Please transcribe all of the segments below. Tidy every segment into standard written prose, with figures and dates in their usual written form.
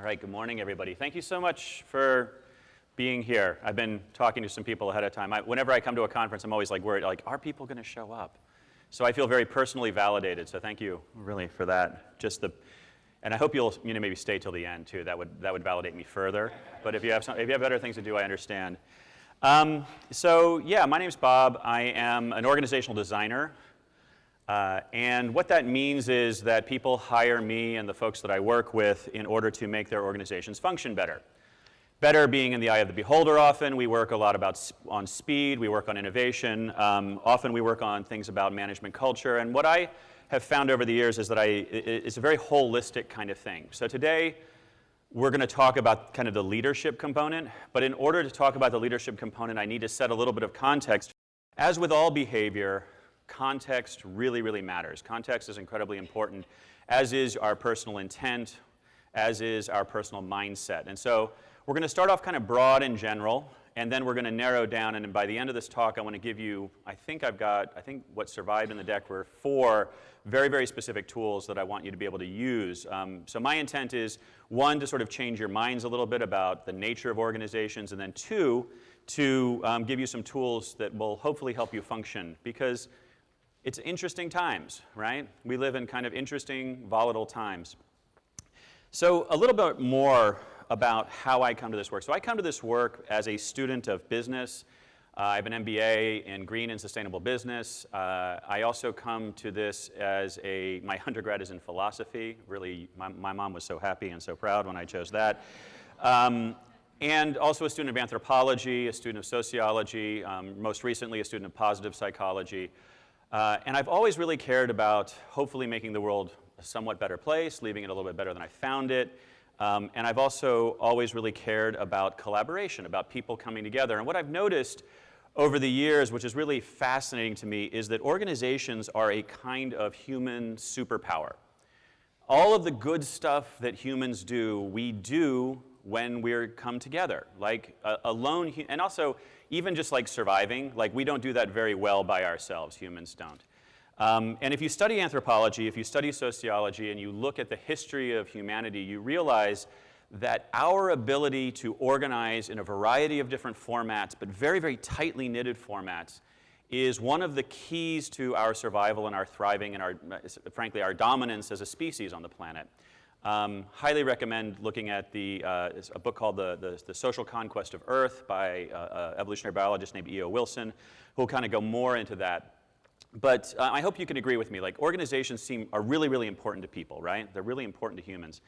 right, good morning, everybody. Thank you so much for being here. I've been talking to some people ahead of time. Whenever I come to a conference, I'm always like worried, like, are people going to show up? So I feel very personally validated, so thank you really for that. And I hope you'll maybe stay till the end too. That would validate me further. But if you have better things to do, I understand. So yeah, my name's Bob. I am an organizational designer. And what that means is that people hire me and the folks that I work with in order to make their organizations function better. Better being in the eye of the beholder often. We work a lot on speed. We work on innovation. Often we work on things about management culture. And what I have found over the years is that it's a very holistic kind of thing. So today, we're going to talk about kind of the leadership component. But in order to talk about the leadership component, I need to set a little bit of context. As with all behavior, context really, really matters. Context is incredibly important, as is our personal intent, as is our personal mindset. And so we're going to start off kind of broad and general, and then we're going to narrow down. And by the end of this talk, I want to give you, I think what survived in the deck were 4 very, very specific tools that I want you to be able to use. So my intent is, 1, to sort of change your minds a little bit about the nature of organizations, and then 2, to give you some tools that will hopefully help you function. Because it's interesting times, right? We live in kind of interesting, volatile times. So a little bit more about how I come to this work. So I come to this work as a student of business. I have an MBA in green and sustainable business. I also come to this as my undergrad is in philosophy. Really, my mom was so happy and so proud when I chose that. And also a student of anthropology, a student of sociology, most recently a student of positive psychology. And I've always really cared about hopefully making the world a somewhat better place, leaving it a little bit better than I found it. And I've also always really cared about collaboration, about people coming together. And what I've noticed over the years, which is really fascinating to me, is that organizations are a kind of human superpower. All of the good stuff that humans do, we do when we come together. Like alone, and also even just like surviving, like we don't do that very well by ourselves, humans don't. And if you study anthropology, if you study sociology, and you look at the history of humanity, you realize that our ability to organize in a variety of different formats, but very, very tightly knitted formats, is one of the keys to our survival and our thriving and frankly, our dominance as a species on the planet. Highly recommend looking at a book called The Social Conquest of Earth by an evolutionary biologist named E.O. Wilson, who will kind of go more into that. But I hope you can agree with me. Like, organizations are really, really important to people, right? They're really important to humans.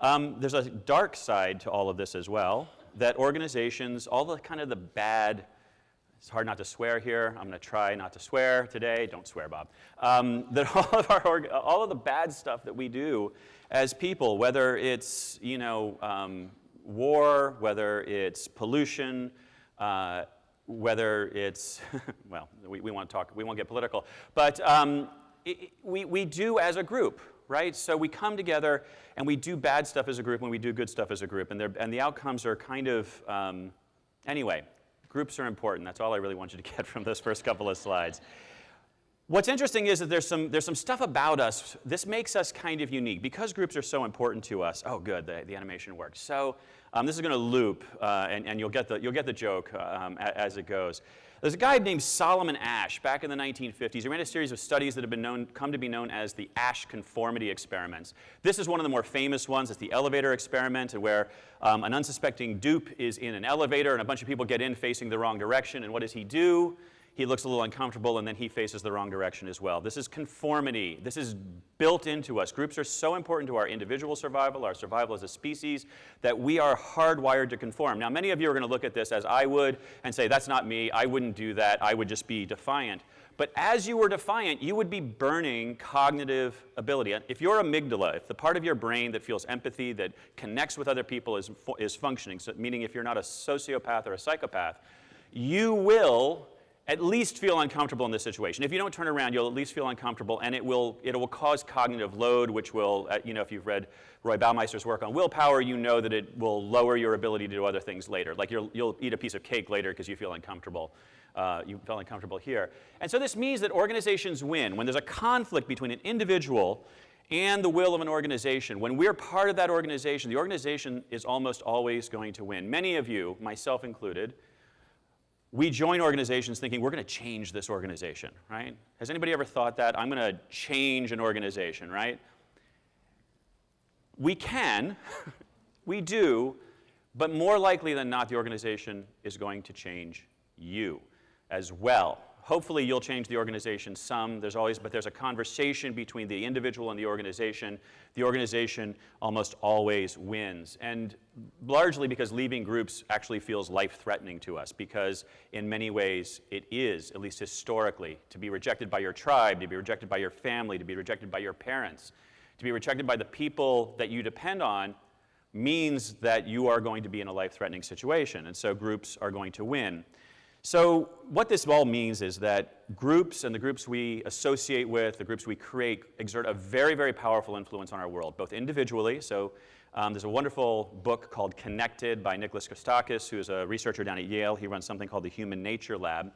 There's a dark side to all of this as well, that organizations, all the kind of the bad, it's hard not to swear here. I'm going to try not to swear today. Don't swear, Bob. That all of the bad stuff that we do as people, whether it's war, whether it's pollution, whether it's well, we won't get political, but we do as a group, right? So we come together and we do bad stuff as a group and we do good stuff as a group, and the outcomes are kind of anyway. Groups are important. That's all I really want you to get from those first couple of slides. What's interesting is that there's some stuff about us. This makes us kind of unique. Because groups are so important to us. Oh, good, the animation works. So this is going to loop, and you'll get the joke as it goes. There's a guy named Solomon Asch back in the 1950s. He ran a series of studies that have come to be known as the Asch conformity experiments. This is one of the more famous ones. It's the elevator experiment, where an unsuspecting dupe is in an elevator, and a bunch of people get in facing the wrong direction. And what does he do? He looks a little uncomfortable, and then he faces the wrong direction as well. This is conformity. This is built into us. Groups are so important to our individual survival, our survival as a species, that we are hardwired to conform. Now, many of you are going to look at this as I would and say, that's not me. I wouldn't do that. I would just be defiant. But as you were defiant, you would be burning cognitive ability. If your amygdala, if the part of your brain that feels empathy, that connects with other people is functioning, so meaning if you're not a sociopath or a psychopath, you will at least feel uncomfortable in this situation. If you don't turn around, you'll at least feel uncomfortable, and it will cause cognitive load, which will, if you've read Roy Baumeister's work on willpower, you know that it will lower your ability to do other things later. Like you'll eat a piece of cake later because you feel uncomfortable. you felt uncomfortable here. And so this means that organizations win. When there's a conflict between an individual and the will of an organization, when we're part of that organization, the organization is almost always going to win. Many of you, myself included, we join organizations thinking we're going to change this organization, right? Has anybody ever thought that? I'm going to change an organization, right? We can, we do, but more likely than not, the organization is going to change you as well. Hopefully you'll change the organization some. There's a conversation between the individual and the organization. The organization almost always wins. And largely because leaving groups actually feels life-threatening to us, because in many ways it is, at least historically, to be rejected by your tribe, to be rejected by your family, to be rejected by your parents, to be rejected by the people that you depend on means that you are going to be in a life-threatening situation. And so groups are going to win. So what this all means is that groups and the groups we associate with, the groups we create, exert a very, very powerful influence on our world, both individually. So there's a wonderful book called Connected by Nicholas Christakis, who is a researcher down at Yale. He runs something called the Human Nature Lab.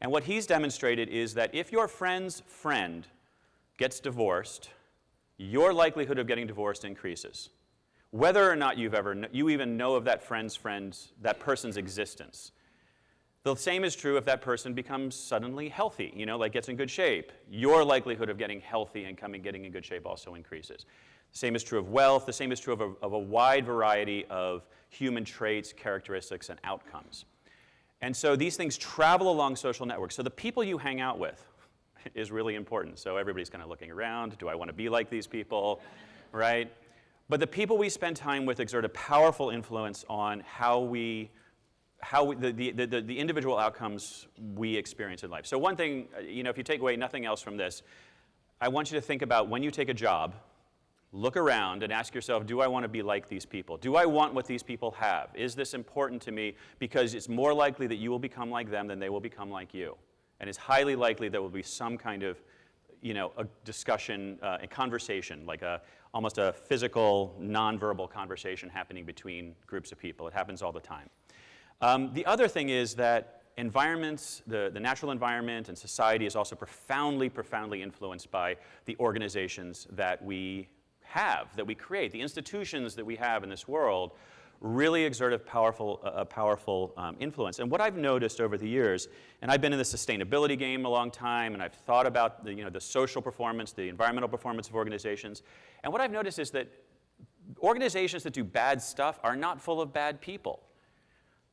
And what he's demonstrated is that if your friend's friend gets divorced, your likelihood of getting divorced increases, whether or not you even know of that friend's that person's existence. The same is true if that person becomes suddenly healthy, like gets in good shape. Your likelihood of getting healthy and getting in good shape also increases. The same is true of wealth. The same is true of a wide variety of human traits, characteristics, and outcomes. And so these things travel along social networks. So the people you hang out with is really important. So everybody's kind of looking around. Do I want to be like these people, right? But the people we spend time with exert a powerful influence on the individual outcomes we experience in life. So one thing, if you take away nothing else from this, I want you to think about when you take a job, look around and ask yourself, do I want to be like these people? Do I want what these people have? Is this important to me? Because it's more likely that you will become like them than they will become like you. And it's highly likely there will be some kind of, a discussion, a conversation, like almost a physical, nonverbal conversation happening between groups of people. It happens all the time. The other thing is that environments, the natural environment and society is also profoundly, profoundly influenced by the organizations that we have, that we create. The institutions that we have in this world really exert a powerful influence. And what I've noticed over the years, and I've been in the sustainability game a long time, and I've thought about the social performance, the environmental performance of organizations, and what I've noticed is that organizations that do bad stuff are not full of bad people.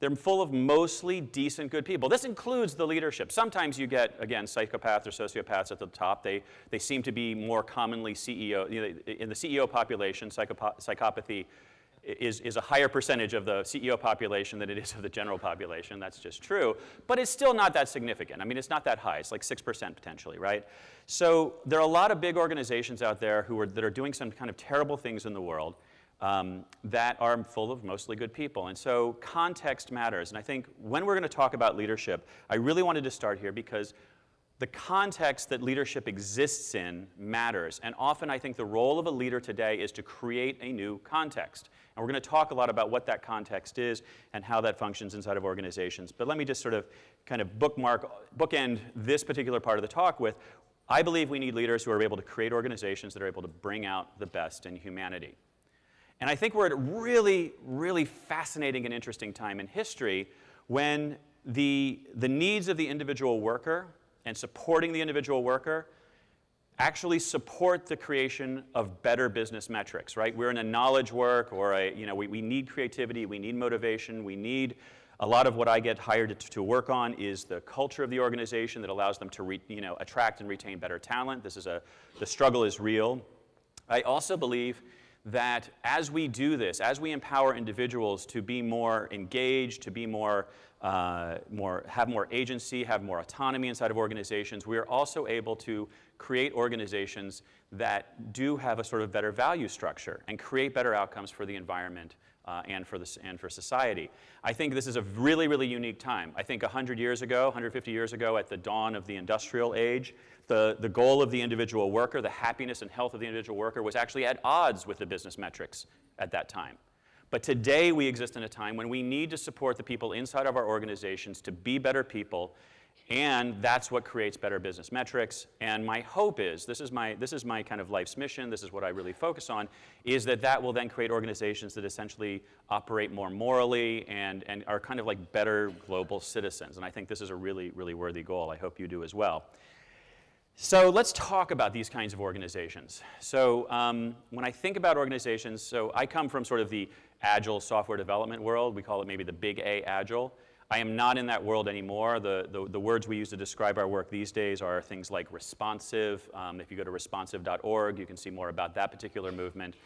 They're full of mostly decent, good people. This includes the leadership. Sometimes you get, again, psychopaths or sociopaths at the top. They seem to be more commonly CEO. In the CEO population, psychopathy is a higher percentage of the CEO population than it is of the general population. That's just true. But it's still not that significant. I mean, it's not that high. It's like 6% potentially, right? So there are a lot of big organizations out there that are doing some kind of terrible things in the world. That are full of mostly good people. And so context matters. And I think when we're going to talk about leadership, I really wanted to start here because the context that leadership exists in matters. And often I think the role of a leader today is to create a new context. And we're going to talk a lot about what that context is and how that functions inside of organizations. But let me just sort of kind of bookend this particular part of the talk with, I believe we need leaders who are able to create organizations that are able to bring out the best in humanity. And I think we're at a really, really fascinating and interesting time in history when the needs of the individual worker and supporting the individual worker actually support the creation of better business metrics, right? We're in a knowledge work, or we need creativity, we need motivation, we need a lot of what I get hired to work on is the culture of the organization that allows them to attract and retain better talent. The struggle is real. I also believe that as we do this, as we empower individuals to be more engaged, to be have more agency, have more autonomy inside of organizations, we are also able to create organizations that do have a sort of better value structure and create better outcomes for the environment and for society. I think this is a really, really unique time. I think 100 years ago, 150 years ago, at the dawn of the industrial age, the goal of the individual worker, the happiness and health of the individual worker was actually at odds with the business metrics at that time. But today we exist in a time when we need to support the people inside of our organizations to be better people And that's what creates better business metrics. And my hope is, this is my kind of life's mission, this is what I really focus on, is that will then create organizations that essentially operate more morally and are kind of like better global citizens. And I think this is a really, really worthy goal. I hope you do as well. So let's talk about these kinds of organizations. So when I think about organizations, so I come from sort of the Agile software development world. We call it maybe the big A Agile. I am not in that world anymore. The words we use to describe our work these days are things like responsive. If you go to responsive.org, you can see more about that particular movement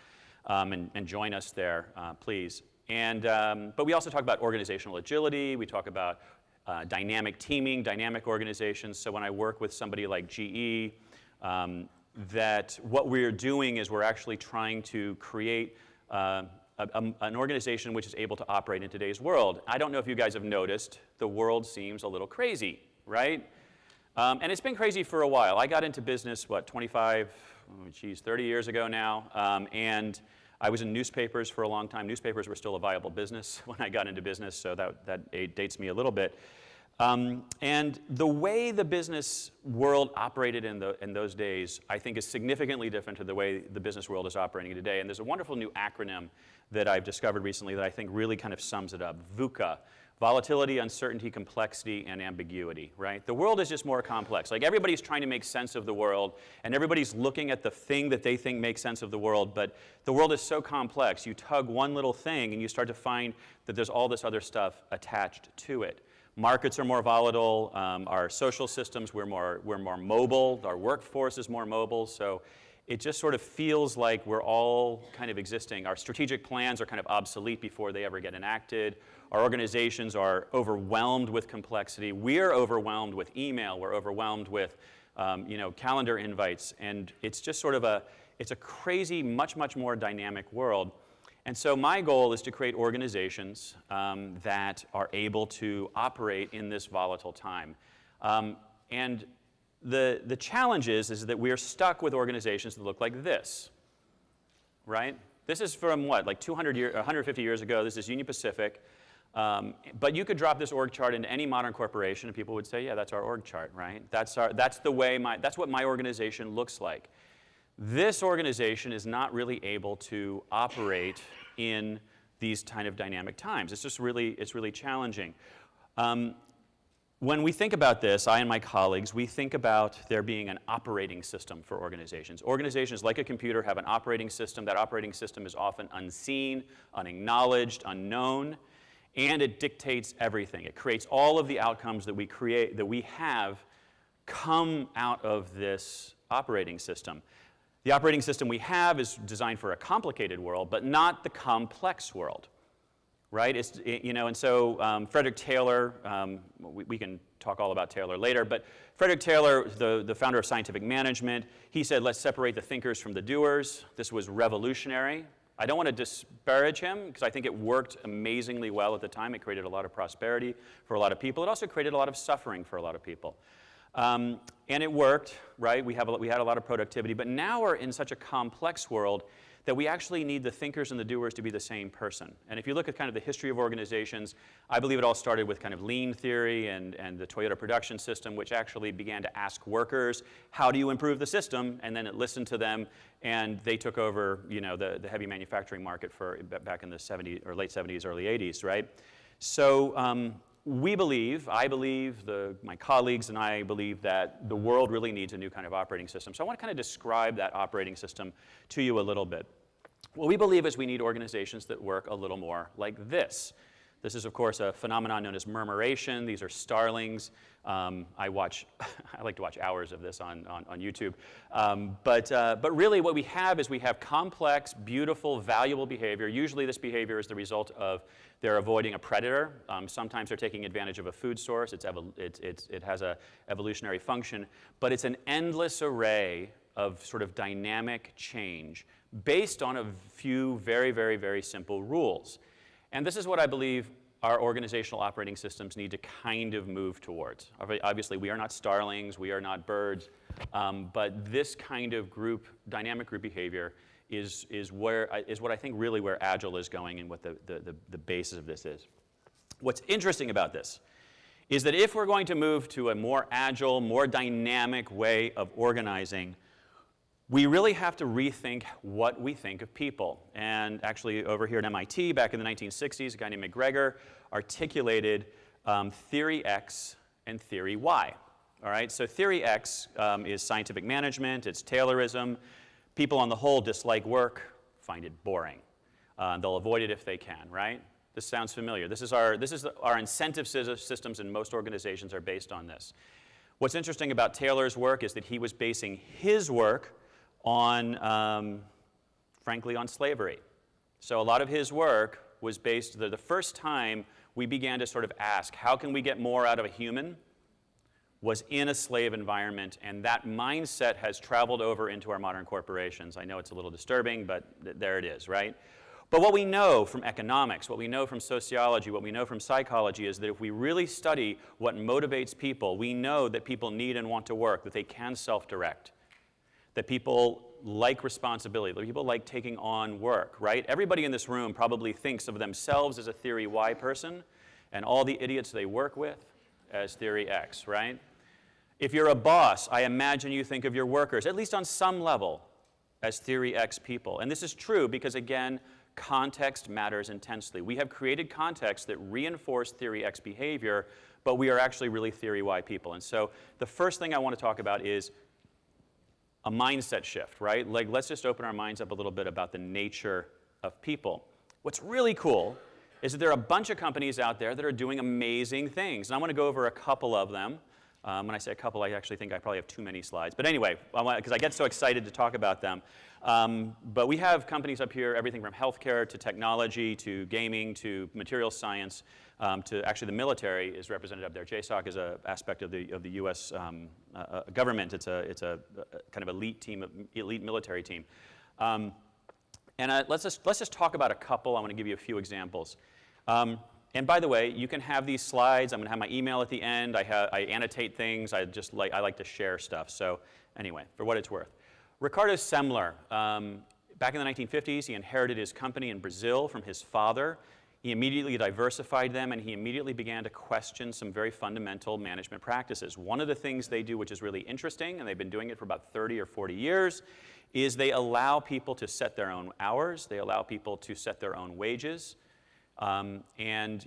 and join us there, please. But we also talk about organizational agility. We talk about dynamic teaming, dynamic organizations. So when I work with somebody like GE, that what we're doing is we're actually trying to create an organization which is able to operate in today's world. I don't know if you guys have noticed, the world seems a little crazy, right? And it's been crazy for a while. I got into business, 30 years ago now, and I was in newspapers for a long time. Newspapers were still a viable business when I got into business, so that dates me a little bit. And the way the business world operated in those days, I think, is significantly different to the way the business world is operating today. And there's a wonderful new acronym that I've discovered recently that I think really kind of sums it up. VUCA, volatility, uncertainty, complexity, and ambiguity, right? The world is just more complex. Like everybody's trying to make sense of the world, and everybody's looking at the thing that they think makes sense of the world, but the world is so complex. You tug one little thing, and you start to find that there's all this other stuff attached to it. Markets are more volatile. Our social systems, we're more mobile. Our workforce is more mobile. So it just sort of feels like we're all kind of existing. Our strategic plans are kind of obsolete before they ever get enacted. Our organizations are overwhelmed with complexity. We're overwhelmed with email. We're overwhelmed with calendar invites. And it's just sort of it's a crazy, much, much more dynamic world. And so my goal is to create organizations that are able to operate in this volatile time. And the challenge is that we are stuck with organizations that look like this, right? This is from what, like 150 years ago. This is Union Pacific. But you could drop this org chart into any modern corporation, and people would say, yeah, that's our org chart, right? That's what my organization looks like. This organization is not really able to operate in these kind of dynamic times. It's really challenging. When we think about this, I and my colleagues, we think about there being an operating system for organizations. Organizations, like a computer, have an operating system. That operating system is often unseen, unacknowledged, unknown, and it dictates everything. It creates all of the outcomes that we have come out of this operating system. The operating system we have is designed for a complicated world, but not the complex world, right? And so Frederick Taylor, we can talk all about Taylor later, but Frederick Taylor, the founder of scientific management, he said, let's separate the thinkers from the doers. This was revolutionary. I don't want to disparage him, because I think it worked amazingly well at the time. It created a lot of prosperity for a lot of people. It also created a lot of suffering for a lot of people. And it worked, right? We had a lot of productivity, but now we're in such a complex world that we actually need the thinkers and the doers to be the same person. And if you look at kind of the history of organizations, I believe it all started with kind of lean theory and the Toyota production system, which actually began to ask workers, how do you improve the system? And then it listened to them, and they took over, the heavy manufacturing market back in the 70s or late 70s, early 80s, right? So I believe, my colleagues and I believe that the world really needs a new kind of operating system. So I want to kind of describe that operating system to you a little bit. What we believe is we need organizations that work a little more like this. This is, of course, a phenomenon known as murmuration. These are starlings. I like to watch hours of this on YouTube. But really what we have is we have complex, beautiful, valuable behavior. Usually this behavior is the result of they're avoiding a predator. Sometimes they're taking advantage of a food source. It has an evolutionary function. But it's an endless array of sort of dynamic change based on a few very, very, very simple rules. And this is what I believe our organizational operating systems need to kind of move towards. Obviously, we are not starlings, we are not birds, but this kind of dynamic group behavior is what I think really where Agile is going and what the basis of this is. What's interesting about this is that if we're going to move to a more agile, more dynamic way of organizing, we really have to rethink what we think of people. And actually, over here at MIT, back in the 1960s, a guy named McGregor articulated theory X and theory Y. All right, so theory X is scientific management, it's Taylorism. People on the whole dislike work, find it boring. They'll avoid it if they can, right? This sounds familiar. This is our incentive systems in most organizations are based on this. What's interesting about Taylor's work is that he was basing his work on, frankly, on slavery. So a lot of his work was based, the first time we began to sort of ask, how can we get more out of a human, was in a slave environment, and that mindset has traveled over into our modern corporations. I know it's a little disturbing, but there it is, right? But what we know from economics, what we know from sociology, what we know from psychology is that if we really study what motivates people, we know that people need and want to work, that they can self-direct, that people like responsibility, that people like taking on work, right? Everybody in this room probably thinks of themselves as a theory Y person, and all the idiots they work with as theory X, right? If you're a boss, I imagine you think of your workers, at least on some level, as theory X people. And this is true because, again, context matters intensely. We have created contexts that reinforce theory X behavior, but we are actually really theory Y people. And so the first thing I want to talk about is a mindset shift, right? Like, let's just open our minds up a little bit about the nature of people. What's really cool is that there are a bunch of companies out there that are doing amazing things. And I want to go over a couple of them. When I say a couple, I actually think I probably have too many slides. But anyway, because I get so excited to talk about them. But we have companies up here, everything from healthcare to technology to gaming to material science to actually the military is represented up there. JSOC is an aspect of the U.S. Government. It's a kind of elite military team. And let's just talk about a couple. I want to give you a few examples. And by the way, you can have these slides. I'm going to have my email at the end. I annotate things. I like to share stuff. So anyway, for what it's worth. Ricardo Semler, back in the 1950s, he inherited his company in Brazil from his father. He immediately diversified them, and he immediately began to question some very fundamental management practices. One of the things they do, which is really interesting, and they've been doing it for about 30 or 40 years, is they allow people to set their own hours. They allow people to set their own wages. And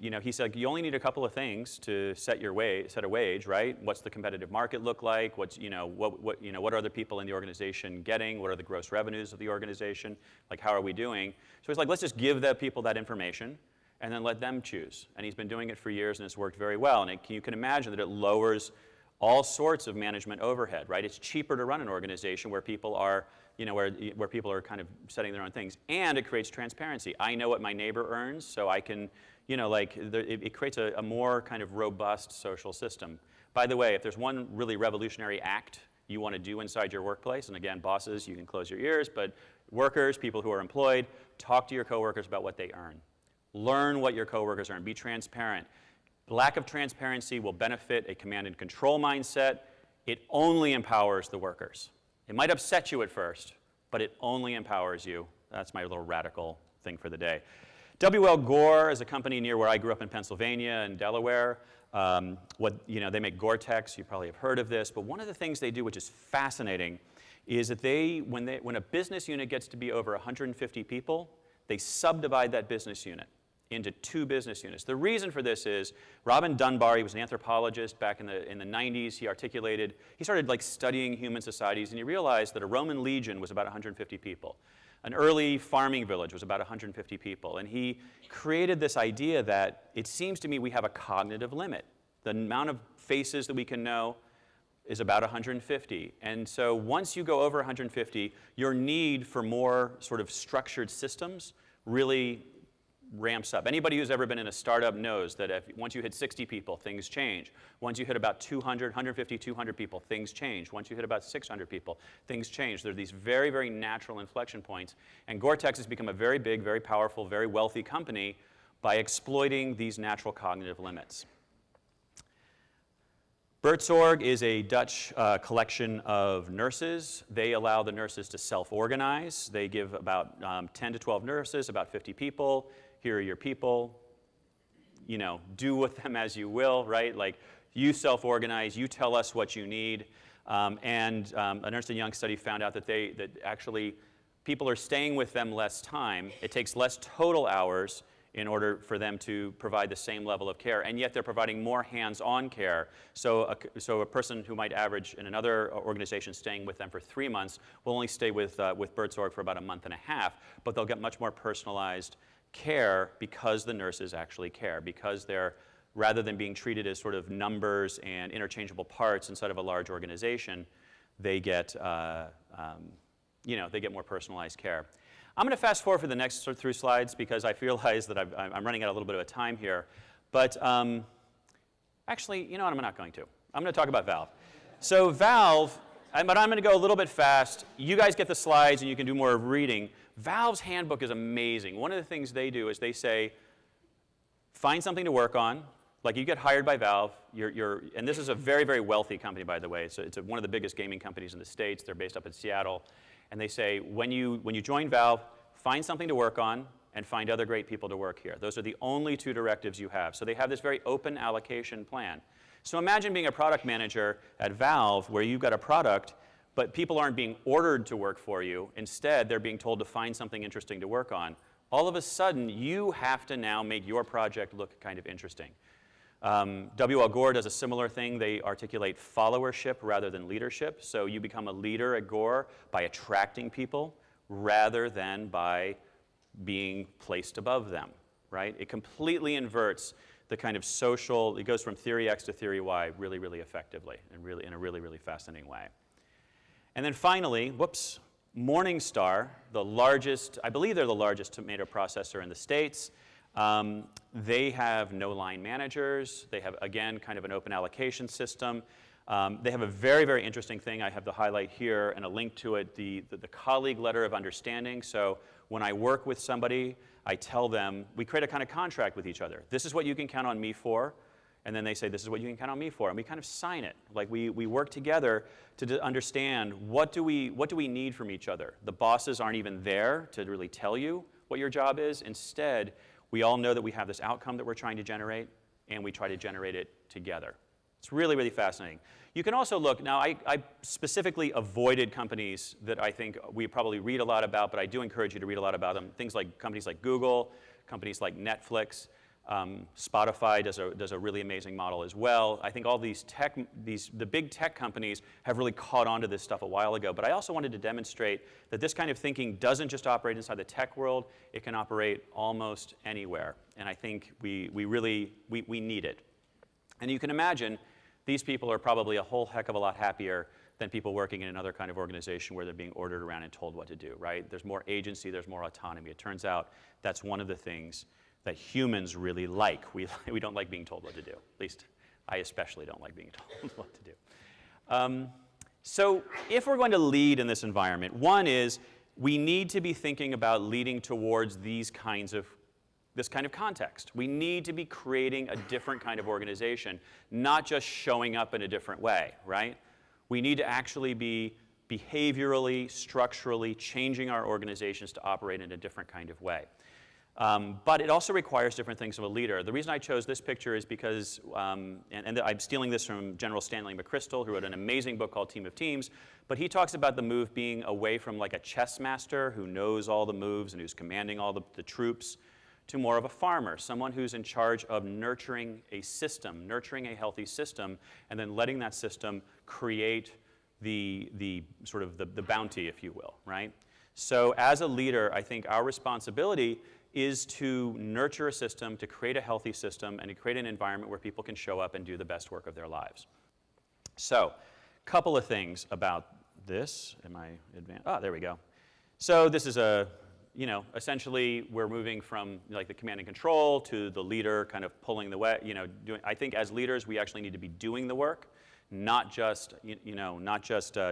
he said, you only need a couple of things to set a wage, right? What's the competitive market look like? What are other people in the organization getting? What are the gross revenues of the organization? Like, how are we doing? So he's like, let's just give the people that information and then let them choose. And he's been doing it for years, and it's worked very well. And you can imagine that it lowers all sorts of management overhead, right? It's cheaper to run an organization where people are where people are kind of setting their own things. And it creates transparency. I know what my neighbor earns, so I can, it creates a more kind of robust social system. By the way, if there's one really revolutionary act you want to do inside your workplace, and again, bosses, you can close your ears, but workers, people who are employed, talk to your coworkers about what they earn. Learn what your coworkers earn. Be transparent. Lack of transparency will benefit a command and control mindset. It only empowers the workers. It might upset you at first, but it only empowers you. That's my little radical thing for the day. W.L. Gore is a company near where I grew up in Pennsylvania and Delaware. They make Gore-Tex. You probably have heard of this. But one of the things they do, which is fascinating, is that when a business unit gets to be over 150 people, they subdivide that business unit into 2 business units. The reason for this is Robin Dunbar, he was an anthropologist back in the 90s. He started studying human societies, and he realized that a Roman legion was about 150 people. An early farming village was about 150 people. And he created this idea that it seems to me we have a cognitive limit. The amount of faces that we can know is about 150. And so once you go over 150, your need for more sort of structured systems really ramps up. Anybody who's ever been in a startup knows that once you hit 60 people, things change. Once you hit about 200, 150, 200 people, things change. Once you hit about 600 people, things change. There are these very, very natural inflection points. And Gore-Tex has become a very big, very powerful, very wealthy company by exploiting these natural cognitive limits. Burts Org is a Dutch collection of nurses. They allow the nurses to self-organize. They give about 10 to 12 nurses, about 50 people. Here are your people. do with them as you will, right? Like, you self-organize, you tell us what you need. And an Ernst & Young study found out that actually people are staying with them less time. It takes less total hours in order for them to provide the same level of care, and yet they're providing more hands-on care. So a person who might average in another organization staying with them for 3 months will only stay with Burts Org for about a month and a half, but they'll get much more personalized care because the nurses actually care, because they're, rather than being treated as sort of numbers and interchangeable parts inside of a large organization, they get, they get more personalized care. I'm going to fast forward for the next 3 slides because I realize that I'm running out a little bit of time here. But actually, you know what, I'm not going to. I'm going to talk about Valve. So Valve, but I'm going to go a little bit fast. You guys get the slides and you can do more reading. Valve's handbook is amazing. One of the things they do is they say, find something to work on. Like, you get hired by Valve, and this is a very, very wealthy company, by the way. So it's one of the biggest gaming companies in the States. They're based up in Seattle. And they say, when you join Valve, find something to work on and find other great people to work here. Those are the only 2 directives you have. So they have this very open allocation plan. So imagine being a product manager at Valve where you've got a product, but people aren't being ordered to work for you. Instead, they're being told to find something interesting to work on. All of a sudden, you have to now make your project look kind of interesting. W.L. Gore does a similar thing. They articulate followership rather than leadership. So you become a leader at Gore by attracting people rather than by being placed above them, right? It completely inverts the kind of social, it goes from theory X to theory Y really, really effectively and really in a really, really fascinating way. And then finally, whoops, Morningstar, the largest, I believe they're the largest tomato processor in the States. They have no line managers. They have, again, kind of an open allocation system. They have a very, very interesting thing. I have the highlight here and a link to it, the colleague letter of understanding. So when I work with somebody, I tell them, we create a kind of contract with each other. This is what you can count on me for. And then they say, this is what you can count on me for. And we kind of sign it. Like, we work together to understand what do we need from each other. The bosses aren't even there to really tell you what your job is. Instead, we all know that we have this outcome that we're trying to generate, and we try to generate it together. It's really, really fascinating. You can also look, now I specifically avoided companies that I think we probably read a lot about, but I do encourage you to read a lot about them. Things like companies like Google, companies like Netflix, Spotify does a really amazing model as well. I think all the big tech companies have really caught on to this stuff a while ago. But I also wanted to demonstrate that this kind of thinking doesn't just operate inside the tech world. It can operate almost anywhere. And I think we really need it. And you can imagine these people are probably a whole heck of a lot happier than people working in another kind of organization where they're being ordered around and told what to do, right? There's more agency, there's more autonomy. It turns out that's one of the things that humans really like. We don't like being told what to do. At least I especially don't like being told what to do. So if we're going to lead in this environment, one is we need to be thinking about leading towards this kind of context. We need to be creating a different kind of organization, not just showing up in a different way, right? We need to actually be behaviorally, structurally changing our organizations to operate in a different kind of way. But it also requires different things from a leader. The reason I chose this picture is because, and I'm stealing this from General Stanley McChrystal, who wrote an amazing book called Team of Teams, but he talks about the move being away from like a chess master who knows all the moves and who's commanding all the troops to more of a farmer, someone who's in charge of nurturing a system, nurturing a healthy system, and then letting that system create the sort of the bounty, if you will, right? So as a leader, I think our responsibility is to nurture a system, to create a healthy system, and to create an environment where people can show up and do the best work of their lives. So, a couple of things about this. Am I advanced? Ah, there we go. So this is essentially we're moving from like the command and control to the leader kind of pulling the way, I think as leaders we actually need to be doing the work, not just,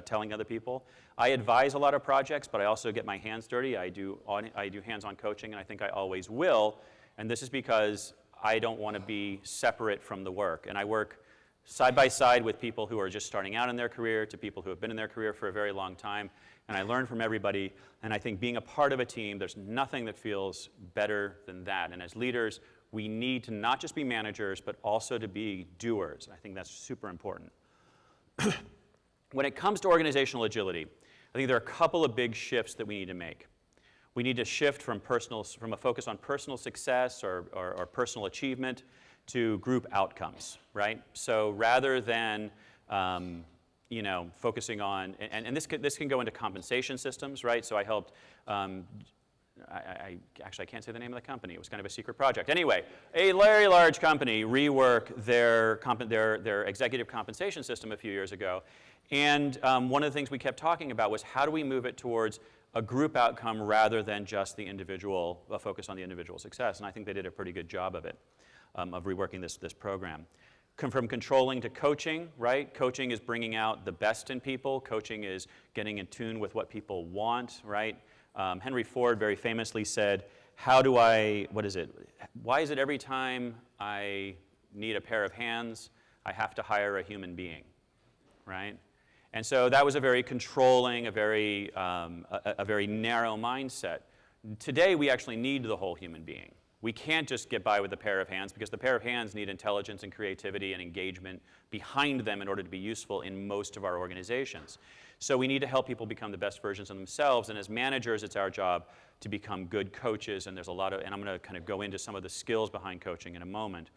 telling other people. I advise a lot of projects, but I also get my hands dirty. I do hands-on coaching, and I think I always will. And this is because I don't want to be separate from the work. And I work side by side with people who are just starting out in their career to people who have been in their career for a very long time. And I learn from everybody. And I think being a part of a team, there's nothing that feels better than that. And as leaders, we need to not just be managers, but also to be doers. I think that's super important. When it comes to organizational agility, I think there are a couple of big shifts that we need to make. We need to shift from a focus on personal success or personal achievement to group outcomes, right? So rather than focusing on, and this can go into compensation systems, right? So I helped, actually I can't say the name of the company. It was kind of a secret project. Anyway, a very large company rework their executive compensation system a few years ago. And one of the things we kept talking about was how do we move it towards a group outcome rather than just the individual, focus on the individual success. And I think they did a pretty good job of it, of reworking this program. From controlling to coaching, right? Coaching is bringing out the best in people. Coaching is getting in tune with what people want, right? Henry Ford very famously said, why is it every time I need a pair of hands, I have to hire a human being, right? And so that was a very controlling, a very narrow mindset. Today, we actually need the whole human being. We can't just get by with a pair of hands because the pair of hands need intelligence and creativity and engagement behind them in order to be useful in most of our organizations. So we need to help people become the best versions of themselves, and as managers, it's our job to become good coaches, and there's a lot of, and I'm going to kind of go into some of the skills behind coaching in a moment.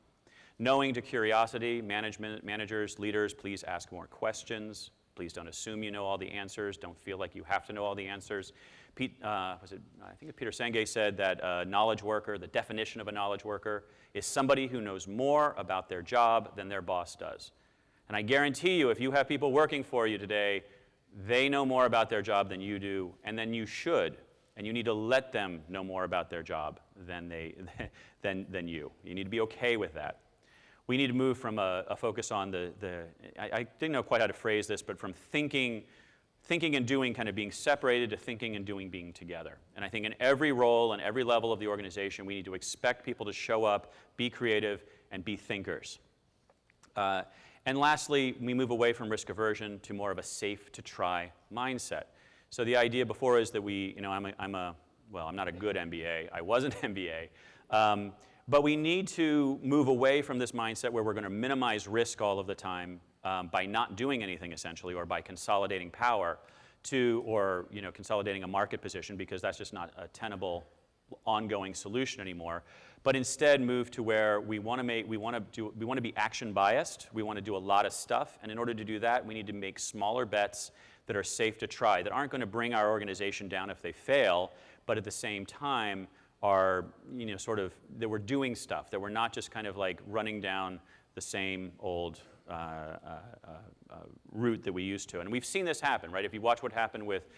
Knowing to curiosity, managers, leaders, please ask more questions. Please don't assume you know all the answers. Don't feel like you have to know all the answers. I think Peter Senge said that a knowledge worker, the definition of a knowledge worker, is somebody who knows more about their job than their boss does. And I guarantee you, if you have people working for you today, they know more about their job than you do, and then you should. And you need to let them know more about their job than you. You need to be okay with that. We need to move from a focus on I didn't know quite how to phrase this, but from thinking and doing kind of being separated to thinking and doing being together. And I think in every role and every level of the organization, we need to expect people to show up, be creative, and be thinkers. And lastly, we move away from risk aversion to more of a safe to try mindset. So the idea before is that I'm not a good MBA. I was an MBA. But we need to move away from this mindset where we're going to minimize risk all of the time by not doing anything, essentially, or by consolidating power or consolidating a market position, because that's just not a tenable, ongoing solution anymore. But instead move to where we want to be action biased. We want to do a lot of stuff, and in order to do that, we need to make smaller bets that are safe to try, that aren't going to bring our organization down if they fail, but at the same time are, that we're doing stuff, that we're not just kind of like running down the same old route that we used to. And we've seen this happen, right? If you watch what happened with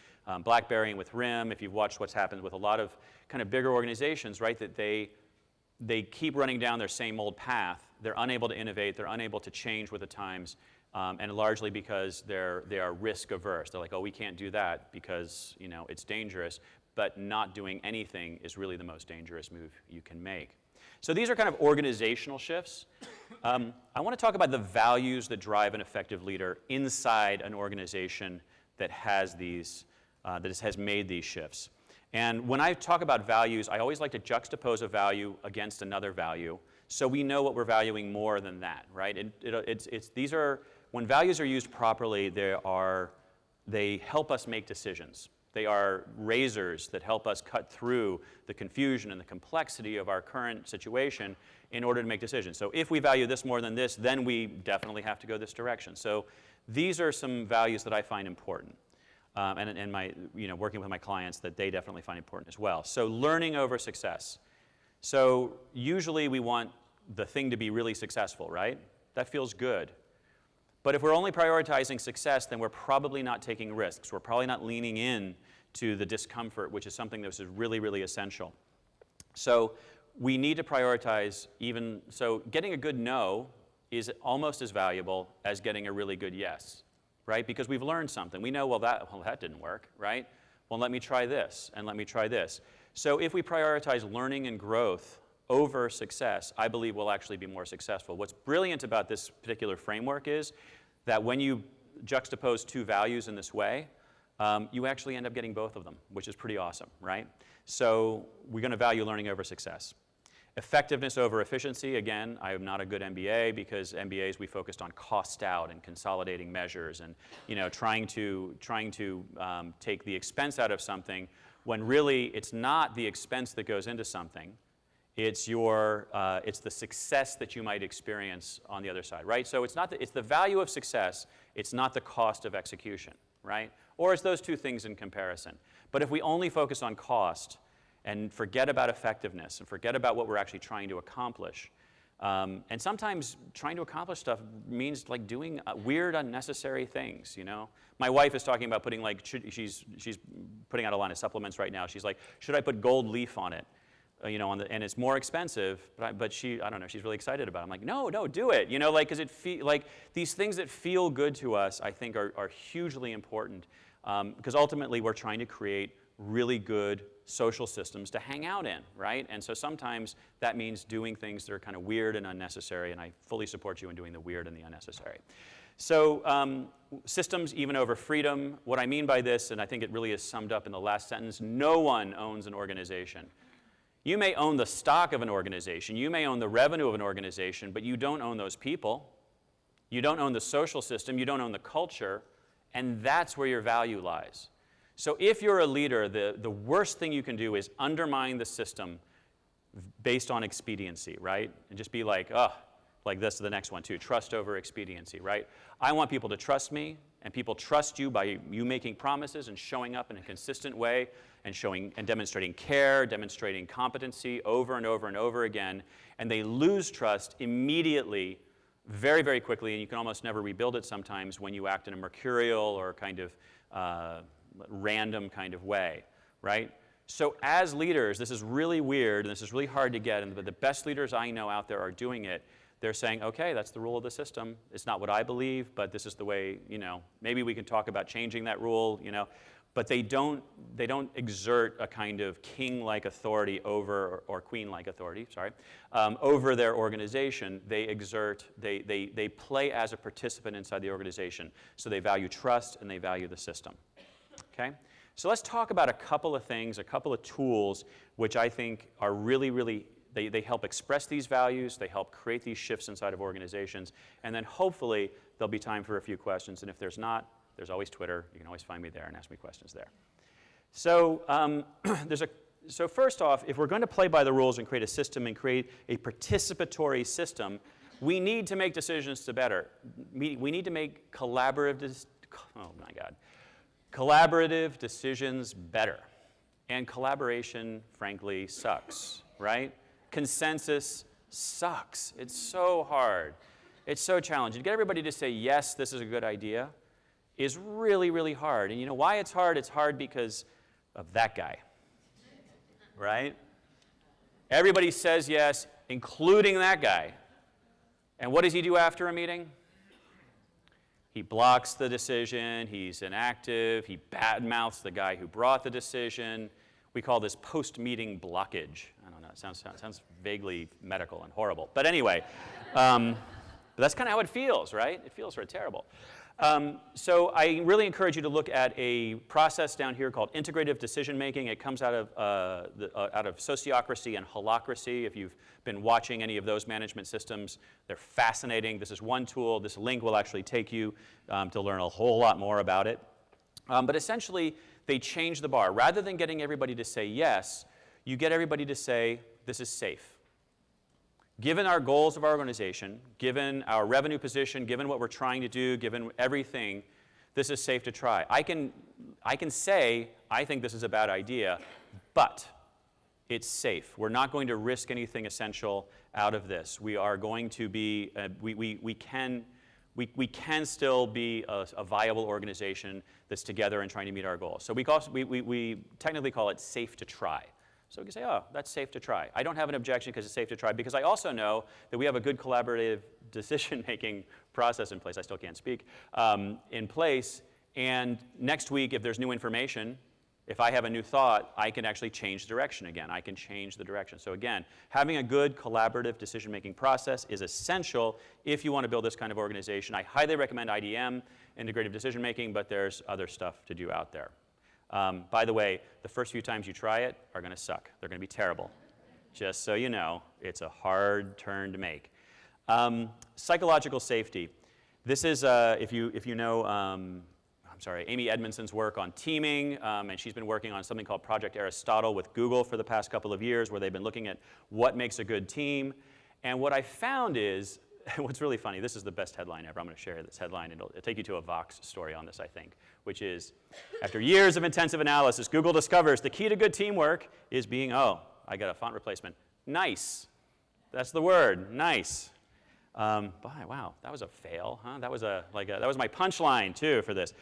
BlackBerry and with RIM, if you've watched what's happened with a lot of kind of bigger organizations, right, that they keep running down their same old path. They're unable to innovate. They're unable to change with the times, and largely because they are risk averse. They're like, oh, we can't do that because it's dangerous. But not doing anything is really the most dangerous move you can make. So these are kind of organizational shifts. I want to talk about the values that drive an effective leader inside an organization that has made these shifts. And when I talk about values, I always like to juxtapose a value against another value so we know what we're valuing more than that, right? When values are used properly, they help us make decisions. They are razors that help us cut through the confusion and the complexity of our current situation in order to make decisions. So if we value this more than this, then we definitely have to go this direction. So these are some values that I find important. And working with my clients that they definitely find important as well. So learning over success. So usually we want the thing to be really successful, right? That feels good. But if we're only prioritizing success, then we're probably not taking risks. We're probably not leaning in to the discomfort, which is something that is really, really essential. So we need to prioritize so getting a good no is almost as valuable as getting a really good yes, right? Because we've learned something. We know, that didn't work, right? Well, let me try this, and let me try this. So if we prioritize learning and growth over success, I believe we'll actually be more successful. What's brilliant about this particular framework is that when you juxtapose two values in this way, you actually end up getting both of them, which is pretty awesome, right? So we're going to value learning over success. Effectiveness over efficiency. Again, I am not a good MBA because MBAs we focused on cost out and consolidating measures and trying to take the expense out of something when really it's not the expense that goes into something. It's the success that you might experience on the other side, right? So it's the value of success. It's not the cost of execution, right? Or it's those two things in comparison. But if we only focus on cost and forget about effectiveness and forget about what we're actually trying to accomplish. And sometimes trying to accomplish stuff means like doing weird, unnecessary things, My wife is talking about putting she's putting out a line of supplements right now. She's like, should I put gold leaf on it? And it's more expensive, but I don't know, she's really excited about it. I'm like, no, do it, because these things that feel good to us, I think are hugely important, because ultimately we're trying to create really good social systems to hang out in, right? And so sometimes that means doing things that are kind of weird and unnecessary, and I fully support you in doing the weird and the unnecessary. So systems even over freedom. What I mean by this, and I think it really is summed up in the last sentence, no one owns an organization. You may own the stock of an organization, you may own the revenue of an organization, but you don't own those people. You don't own the social system, you don't own the culture, and that's where your value lies. So if you're a leader, the worst thing you can do is undermine the system based on expediency, right? And just be like, like this is the next one too, trust over expediency, right? I want people to trust me, and people trust you by you making promises and showing up in a consistent way and showing and demonstrating care, demonstrating competency over and over and over again, and they lose trust immediately, very, very quickly, and you can almost never rebuild it sometimes when you act in a mercurial or kind of random kind of way, right? So as leaders, this is really weird, and this is really hard to get, and the best leaders I know out there are doing it. They're saying, okay, that's the rule of the system. It's not what I believe, but this is the way, maybe we can talk about changing that rule, but they don't exert a kind of king-like authority over, or queen-like authority, sorry, over their organization. They play as a participant inside the organization. So they value trust and they value the system, okay? So let's talk about a couple of things, a couple of tools, which I think are really, really, they help express these values, they help create these shifts inside of organizations, and then hopefully there'll be time for a few questions, and if there's not, there's always Twitter. You can always find me there and ask me questions there. So so first off, if we're going to play by the rules and create a system and create a participatory system, we need to make decisions to better. We need to make collaborative decisions better. And collaboration, frankly, sucks, right? Consensus sucks. It's so hard. It's so challenging. To get everybody to say, yes, this is a good idea, is really, really hard. And you know why it's hard? It's hard because of that guy, right? Everybody says yes, including that guy. And what does he do after a meeting? He blocks the decision, he's inactive, he badmouths the guy who brought the decision. We call this post-meeting blockage. I don't know, it sounds vaguely medical and horrible. But anyway, but that's kind of how it feels, right? It feels sort of terrible. So I really encourage you to look at a process down here called integrative decision making. It comes out of Sociocracy and Holacracy. If you've been watching any of those management systems, they're fascinating. This is one tool. This link will actually take you to learn a whole lot more about it. But essentially, they change the bar. Rather than getting everybody to say yes, you get everybody to say, this is safe. Given our goals of our organization, given our revenue position, given what we're trying to do, given everything, this is safe to try. I can say, I think this is a bad idea, but it's safe. We're not going to risk anything essential out of this. We are going to be, we can still be a viable organization that's together and trying to meet our goals. So we technically call it safe to try. So we can say, oh, that's safe to try. I don't have an objection because it's safe to try, because I also know that we have a good collaborative decision-making process in place. I still can't speak. In place. And next week, if there's new information, if I have a new thought, I can actually change direction again. I can change the direction. So again, having a good collaborative decision-making process is essential if you want to build this kind of organization. I highly recommend IDM, integrative decision-making, but there's other stuff to do out there. By the way, the first few times you try it are going to suck. They're going to be terrible. Just so you know, it's a hard turn to make. Psychological safety. This is, if you know, Amy Edmondson's work on teaming, and she's been working on something called Project Aristotle with Google for the past couple of years, where they've been looking at what makes a good team. And what I found is, what's really funny, this is the best headline ever. I'm going to share this headline, and it'll take you to a Vox story on this, I think, which is, after years of intensive analysis, Google discovers the key to good teamwork is being, oh, I got a font replacement, nice. That's the word, nice. Wow, that was a fail, huh? That was that was my punchline too for this.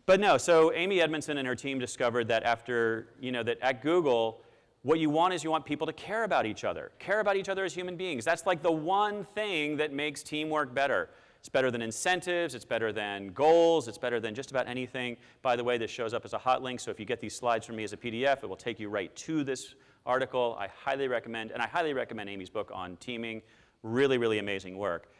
But no, so Amy Edmondson and her team discovered that after, that at Google, what you want is you want people to care about each other as human beings. That's like the one thing that makes teamwork better. It's better than incentives, it's better than goals, it's better than just about anything. By the way, this shows up as a hot link, so if you get these slides from me as a PDF, it will take you right to this article. I highly recommend, and I highly recommend Amy's book on teaming. Really, really amazing work.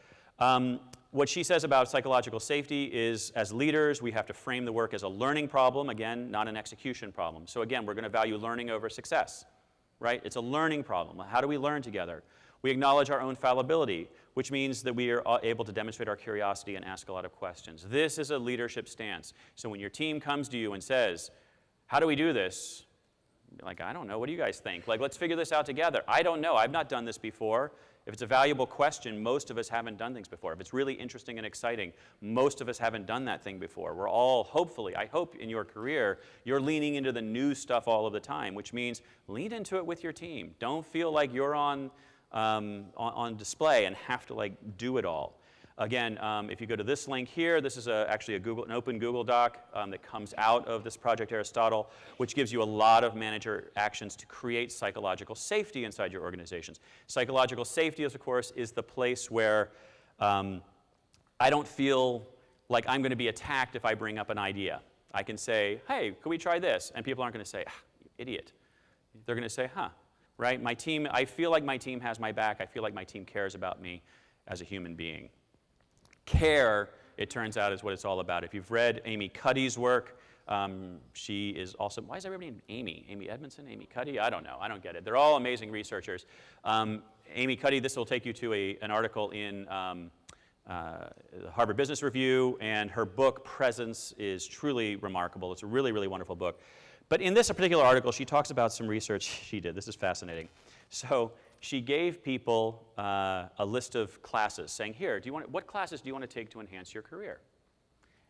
What she says about psychological safety is, as leaders, we have to frame the work as a learning problem, again, not an execution problem. So again, we're going to value learning over success, right? It's a learning problem. How do we learn together? We acknowledge our own fallibility, which means that we are able to demonstrate our curiosity and ask a lot of questions. This is a leadership stance. So when your team comes to you and says, how do we do this? You're like, I don't know. What do you guys think? Like, let's figure this out together. I don't know. I've not done this before. If it's a valuable question, most of us haven't done things before. If it's really interesting and exciting, most of us haven't done that thing before. We're all, hopefully, I hope in your career, you're leaning into the new stuff all of the time, which means lean into it with your team. Don't feel like you're on display and have to do it all. Again, if you go to this link here, this is actually an open Google Doc that comes out of this Project Aristotle, which gives you a lot of manager actions to create psychological safety inside your organizations. Psychological safety, of course, is the place where I don't feel like I'm going to be attacked if I bring up an idea. I can say, hey, could we try this? And people aren't going to say, you idiot. They're going to say, huh, right? My team, I feel like my team has my back. I feel like my team cares about me as a human being. Care, it turns out, is what it's all about. If you've read Amy Cuddy's work, she is also, why is everybody named Amy? Amy Edmondson, Amy Cuddy? I don't know. I don't get it. They're all amazing researchers. Amy Cuddy, this will take you to an article in the Harvard Business Review, and her book, Presence, is truly remarkable. It's a really, really wonderful book. But in this particular article, she talks about some research she did. This is fascinating. So she gave people a list of classes, saying, here, what classes do you want to take to enhance your career?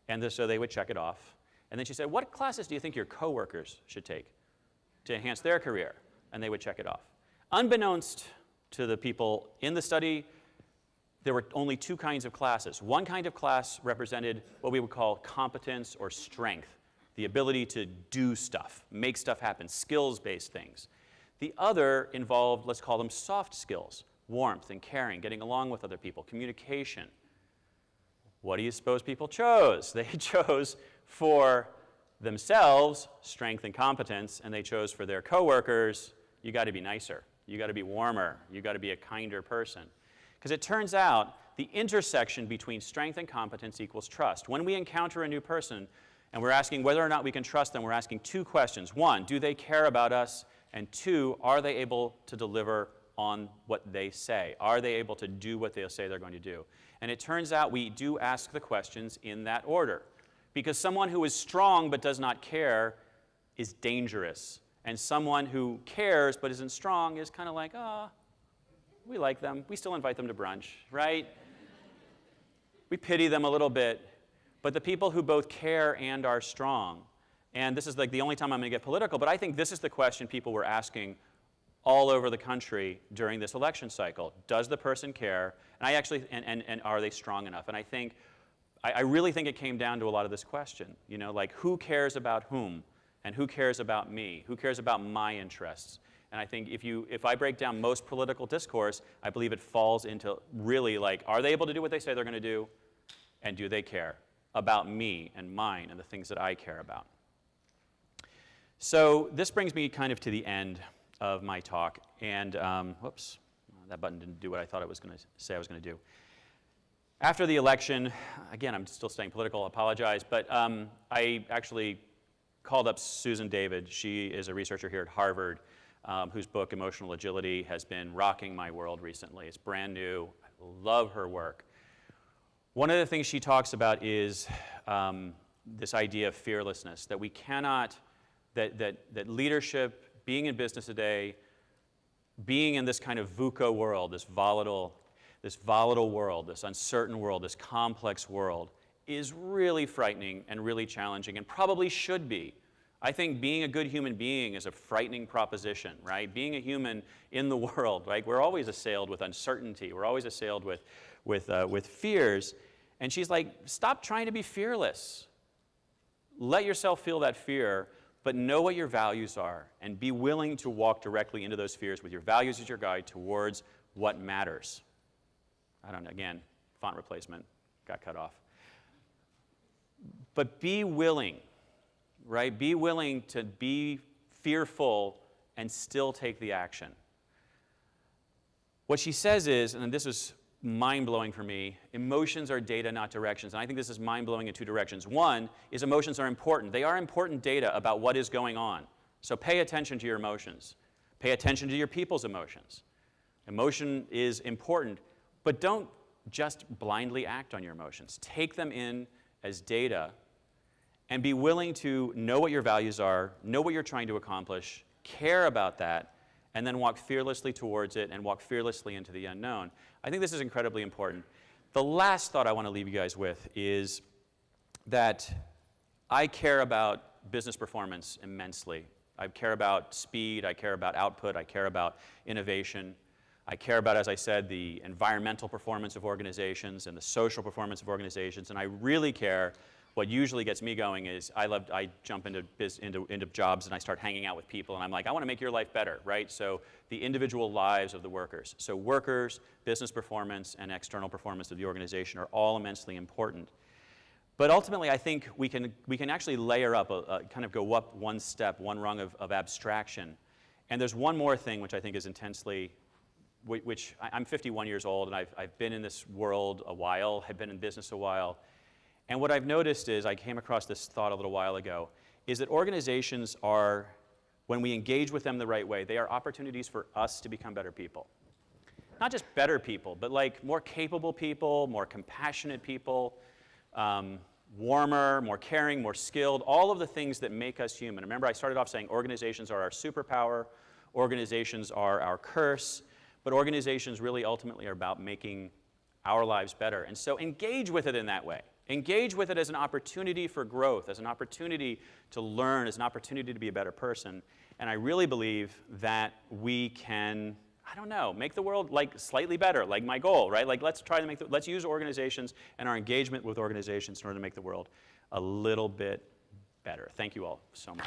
And so they would check it off. And then she said, what classes do you think your coworkers should take to enhance their career? And they would check it off. Unbeknownst to the people in the study, there were only two kinds of classes. One kind of class represented what we would call competence or strength, the ability to do stuff, make stuff happen, skills-based things. The other involved, let's call them soft skills, warmth and caring, getting along with other people, communication. What do you suppose people chose? They chose for themselves strength and competence, and they chose for their coworkers, you got to be nicer, you got to be warmer, you got to be a kinder person. Because it turns out the intersection between strength and competence equals trust. When we encounter a new person and we're asking whether or not we can trust them, we're asking two questions. One, do they care about us? And two, are they able to deliver on what they say? Are they able to do what they'll say they're going to do? And it turns out we do ask the questions in that order. Because someone who is strong but does not care is dangerous. And someone who cares but isn't strong is kind of like, oh, we like them. We still invite them to brunch, right? We pity them a little bit. But the people who both care and are strong, and this is like the only time I'm going to get political, but I think this is the question people were asking all over the country during this election cycle. Does the person care? And are they strong enough? And I really think it came down to a lot of this question. Like who cares about whom? And who cares about me? Who cares about my interests? And I think if I break down most political discourse, I believe it falls into really like, are they able to do what they say they're going to do? And do they care about me and mine and the things that I care about? So this brings me kind of to the end of my talk. And whoops, that button didn't do what I thought it was going to say I was going to do. After the election, again, I'm still staying political, I apologize, but I actually called up Susan David. She is a researcher here at Harvard. whose book, Emotional Agility, has been rocking my world recently. It's brand new. I love her work. One of the things she talks about is this idea of fearlessness, that we cannot, that leadership, being in business today, being in this kind of Buca world, this volatile world, this uncertain world, this complex world, is really frightening and really challenging, and probably should be. I think being a good human being is a frightening proposition, right? Being a human in the world, right? We're always assailed with uncertainty. We're always assailed with fears. And she's like, stop trying to be fearless. Let yourself feel that fear, but know what your values are, and be willing to walk directly into those fears with your values as your guide towards what matters. I don't know, again, font replacement got cut off. But be willing, right? Be willing to be fearful and still take the action. What she says is, and this is mind-blowing for me, emotions are data, not directions. And I think this is mind-blowing in two directions. One is emotions are important. They are important data about what is going on. So pay attention to your emotions. Pay attention to your people's emotions. Emotion is important, but don't just blindly act on your emotions. Take them in as data and be willing to know what your values are, know what you're trying to accomplish, care about that, and then walk fearlessly towards it and walk fearlessly into the unknown. I think this is incredibly important. The last thought I want to leave you guys with is that I care about business performance immensely. I care about speed, I care about output, I care about innovation. I care about, as I said, the environmental performance of organizations and the social performance of organizations, and I really care. What usually gets me going is I jump into jobs and I start hanging out with people, and I'm like, I want to make your life better, right? So the individual lives of the workers. So workers, business performance, and external performance of the organization are all immensely important. But ultimately, I think we can actually layer up, kind of go up one step, one rung of abstraction. And there's one more thing which I think is intensely, which I'm 51 years old, and I've been in this world a while, have been in business a while. And what I've noticed is, I came across this thought a little while ago, is that organizations are, when we engage with them the right way, they are opportunities for us to become better people. Not just better people, but like more capable people, more compassionate people, warmer, more caring, more skilled, all of the things that make us human. Remember, I started off saying organizations are our superpower, organizations are our curse, but organizations really ultimately are about making our lives better. And so engage with it in that way. Engage with it as an opportunity for growth, as an opportunity to learn, as an opportunity to be a better person. And I really believe that we can, I don't know, make the world like slightly better, like my goal, right? Like let's try to let's use organizations and our engagement with organizations in order to make the world a little bit better. Thank you all so much.